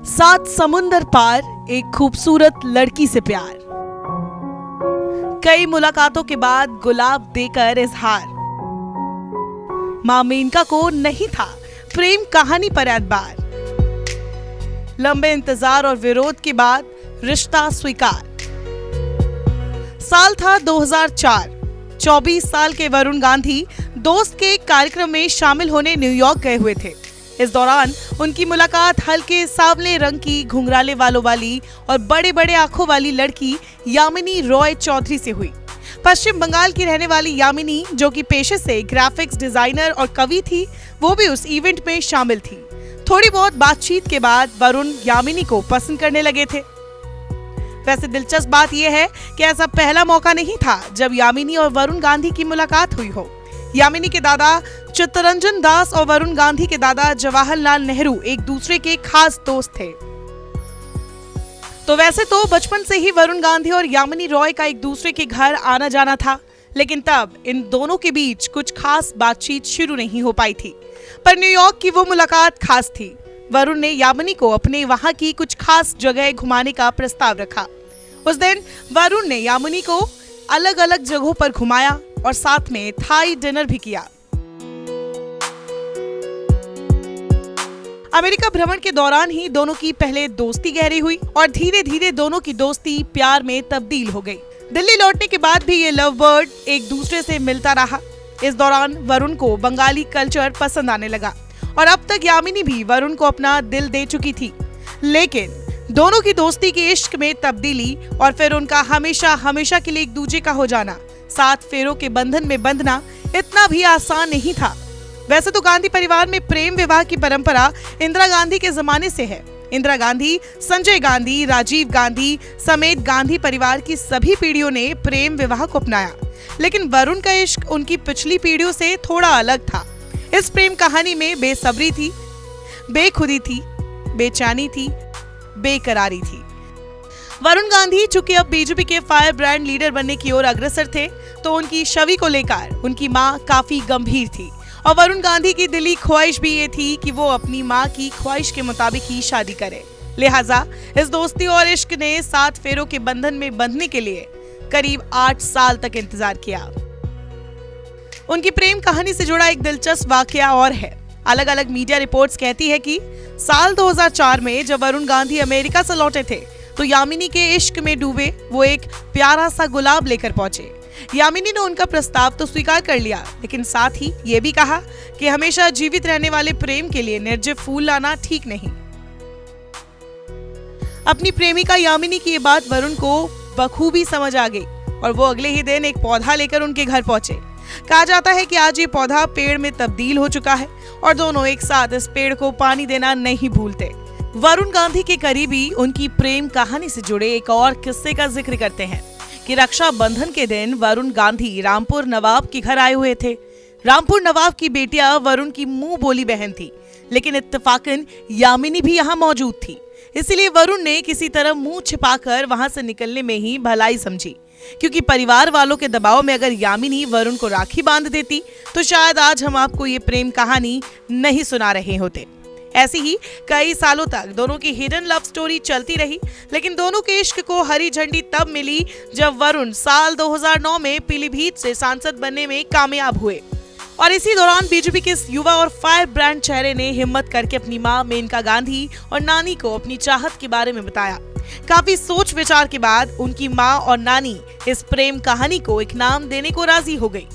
सात समुंदर पार एक खूबसूरत लड़की से प्यार। कई मुलाकातों के बाद गुलाब देकर इजहार। मां मेनका को नहीं था प्रेम कहानी पर एतबार। लंबे इंतजार और विरोध के बाद रिश्ता स्वीकार। साल था 2004। 24 साल के वरुण गांधी दोस्त के एक कार्यक्रम में शामिल होने न्यूयॉर्क गए हुए थे। इस दौरान उनकी मुलाकात हल्के सांवले रंग की घुंघराले बालों वाली और बड़े बड़े आंखों वाली लड़की यामिनी रॉय चौधरी से हुई। पश्चिम बंगाल की रहने वाली यामिनी, जो कि पेशे से ग्राफिक्स डिजाइनर और कवि थी, वो भी उस इवेंट में शामिल थी। थोड़ी बहुत बातचीत के बाद वरुण यामिनी को पसंद करने लगे थे। वैसे दिलचस्प बात यह है कि ऐसा पहला मौका नहीं था जब यामिनी और वरुण गांधी की मुलाकात हुई हो। यामिनी के दादा चित्तरंजन दास और वरुण गांधी के दादा जवाहरलाल नेहरू एक दूसरे के खास दोस्त थे। तो वैसे तो बचपन से ही वरुण गांधी और यामिनी रॉय का एक दूसरे के घर आना जाना था, लेकिन तब इन दोनों के बीच कुछ खास बातचीत शुरू नहीं हो पाई थी। पर न्यूयॉर्क की वो मुलाकात खास थी। वरुण ने यामिनी को अपने वहां की कुछ खास जगह घुमाने का प्रस्ताव रखा। उस दिन वरुण ने यामिनी को अलग अलग जगहों पर घुमाया और साथ में थाई डिनर भी किया। अमेरिका भ्रमण के दौरान ही दोनों की पहले दोस्ती गहरी हुई और धीरे धीरे दोनों की दोस्ती प्यार में तब्दील हो गई। दिल्ली लौटने के बाद भी ये लव बर्ड एक दूसरे से मिलता रहा। इस दौरान वरुण को बंगाली कल्चर पसंद आने लगा और अब तक यामिनी भी वरुण को अपना दिल दे चुकी थी। लेकिन दोनों की दोस्ती के इश्क में तब्दीली और फिर उनका हमेशा हमेशा के लिए एक दूजे का हो जाना, 7 फेरों के बंधन में बंधना इतना भी आसान नहीं था। वैसे तो गांधी परिवार में प्रेम विवाह की परंपरा इंदिरा गांधी के जमाने से है। इंदिरा गांधी, संजय गांधी, राजीव गांधी समेत गांधी परिवार की सभी पीढ़ियों ने प्रेम विवाह को अपनाया। लेकिन वरुण का इश्क उनकी पिछली पीढ़ियों से थोड़ा अलग था। इस प्रेम कहानी में बेसब्री थी, बेखुदी थी, बेचैनी थी, बेकरारी थी। वरुण गांधी चूंकि अब बीजेपी के फायर ब्रांड लीडर बनने की ओर अग्रसर थे, तो उनकी छवि को लेकर उनकी मां काफी गंभीर थी और वरुण गांधी की दिली ख्वाहिश भी ये थी कि वो अपनी मां की ख्वाहिश के मुताबिक ही शादी करे। लिहाजा इस दोस्ती और इश्क ने 7 फेरों के बंधन में बंधने के लिए करीब 8 साल तक इंतजार किया। उनकी प्रेम कहानी से जुड़ा एक दिलचस्प वाकया और है। अलग अलग मीडिया रिपोर्ट्स कहती है कि साल 2004 में जब वरुण गांधी अमेरिका से लौटे थे, तो यामिनी के इश्क में डूबे वो एक प्यारा सा गुलाब लेकर पहुंचे। यामिनी ने उनका प्रस्ताव तो स्वीकार कर लिया, लेकिन साथ ही ये भी कहा कि हमेशा जीवित रहने वाले प्रेम के लिए निर्जीव फूल लाना ठीक नहीं। अपनी प्रेमिका यामिनी की ये बात वरुण को बखूबी समझ आ गई और वो अगले ही दिन एक पौधा लेकर उनके घर पहुंचे। कहा जाता है कि आज ये पौधा पेड़ में तब्दील हो चुका है और दोनों एक साथ इस पेड़ को पानी देना नहीं भूलते। वरुण गांधी के करीबी उनकी प्रेम कहानी से जुड़े एक और किस्से का जिक्र करते हैं कि रक्षाबंधन के दिन वरुण गांधी रामपुर नवाब के घर आए हुए थे। रामपुर नवाब की बेटियां वरुण की मुंह बोली बहन थी, लेकिन इत्तेफाकन यामिनी भी यहाँ मौजूद थी। इसलिए वरुण ने किसी तरह मुंह छिपाकर वहां से निकलने में ही भलाई समझी, क्योंकि परिवार वालों के दबाव में अगर यामिनी वरुण को राखी बांध देती तो शायद आज हम आपको ये प्रेम कहानी नहीं सुना रहे होते। ऐसी ही कई सालों तक दोनों की हिडन लव स्टोरी चलती रही, लेकिन दोनों के इश्क को हरी झंडी तब मिली जब वरुण साल 2009 में पीलीभीत से सांसद बनने में कामयाब हुए। और इसी दौरान बीजेपी के युवा और फायर ब्रांड चेहरे ने हिम्मत करके अपनी मां मेनका गांधी और नानी को अपनी चाहत के बारे में बताया। काफी सोच विचार के बाद उनकी मां और नानी इस प्रेम कहानी को एक नाम देने को राजी हो गई।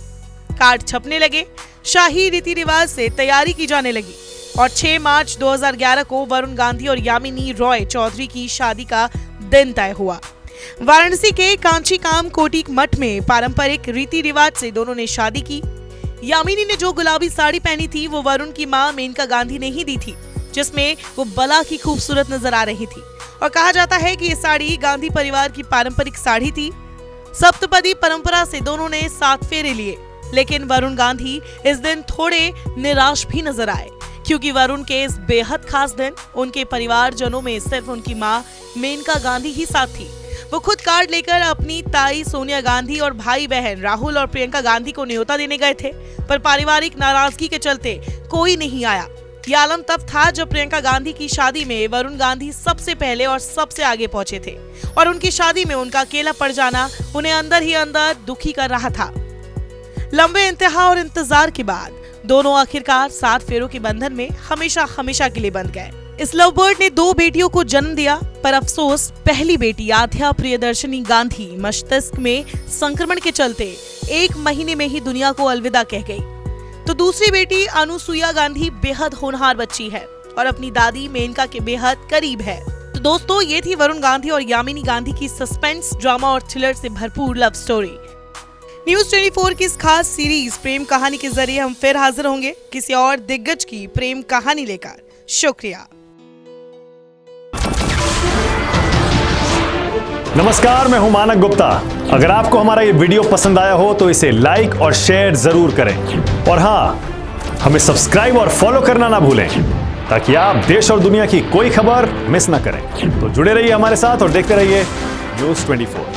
कार्ड छपने लगे, शाही रीति रिवाज से तैयारी की जाने लगी और 6 मार्च 2011 को वरुण गांधी और यामिनी रॉय चौधरी की शादी का दिन तय हुआ। वाराणसी के कांची काम कोटिक मठ में पारंपरिक रीति रिवाज से दोनों ने शादी की। यामिनी ने जो गुलाबी साड़ी पहनी थी वो वरुण की मां मेनका गांधी ने ही दी थी, जिसमें वो बला की खूबसूरत नजर आ रही थी और कहा जाता है कि ये साड़ी गांधी परिवार की पारंपरिक साड़ी थी। सप्तपदी परंपरा से दोनों ने 7 फेरे लिए, लेकिन वरुण गांधी इस दिन थोड़े निराश भी नजर आए, क्योंकि वरुण के इस बेहद खास दिन उनके परिवारजनों में सिर्फ उनकी मां मेनका गांधी ही साथ थी। वो खुद कार्ड लेकर अपनी ताई सोनिया गांधी और भाई बहन राहुल और प्रियंका गांधी को न्योता देने गए थे, पर पारिवारिक नाराजगी के चलते कोई नहीं आया। ये आलम तब था जब प्रियंका गांधी की शादी में वरुण गांधी सबसे पहले और सबसे आगे पहुंचे थे और उनकी शादी में उनका अकेला पड़ जाना उन्हें अंदर ही अंदर दुखी कर रहा था। लंबे इंतहा और इंतजार के बाद दोनों आखिरकार 7 फेरों के बंधन में हमेशा हमेशा के लिए बंध गए। इस लव बर्ड ने 2 बेटियों को जन्म दिया, पर अफसोस पहली बेटी आध्या प्रियदर्शनी गांधी मस्तिष्क में संक्रमण के चलते 1 महीने में ही दुनिया को अलविदा कह गई। तो दूसरी बेटी अनुसुईया गांधी बेहद होनहार बच्ची है और अपनी दादी मेनका के बेहद करीब है। तो दोस्तों, ये थी वरुण गांधी और यामिनी गांधी की सस्पेंस, ड्रामा और थ्रिलर से भरपूर लव स्टोरी। न्यूज़ 24 की इस खास सीरीज प्रेम कहानी के जरिए हम फिर हाजिर होंगे किसी और दिग्गज की प्रेम कहानी लेकर। शुक्रिया। नमस्कार, मैं हूं मानक गुप्ता। अगर आपको हमारा ये वीडियो पसंद आया हो तो इसे लाइक और शेयर जरूर करें और हाँ, हमें सब्सक्राइब और फॉलो करना ना भूलें ताकि आप देश और दुनिया की कोई खबर मिस ना करें। तो जुड़े रहिए हमारे साथ और देखते रहिए न्यूज़ 24।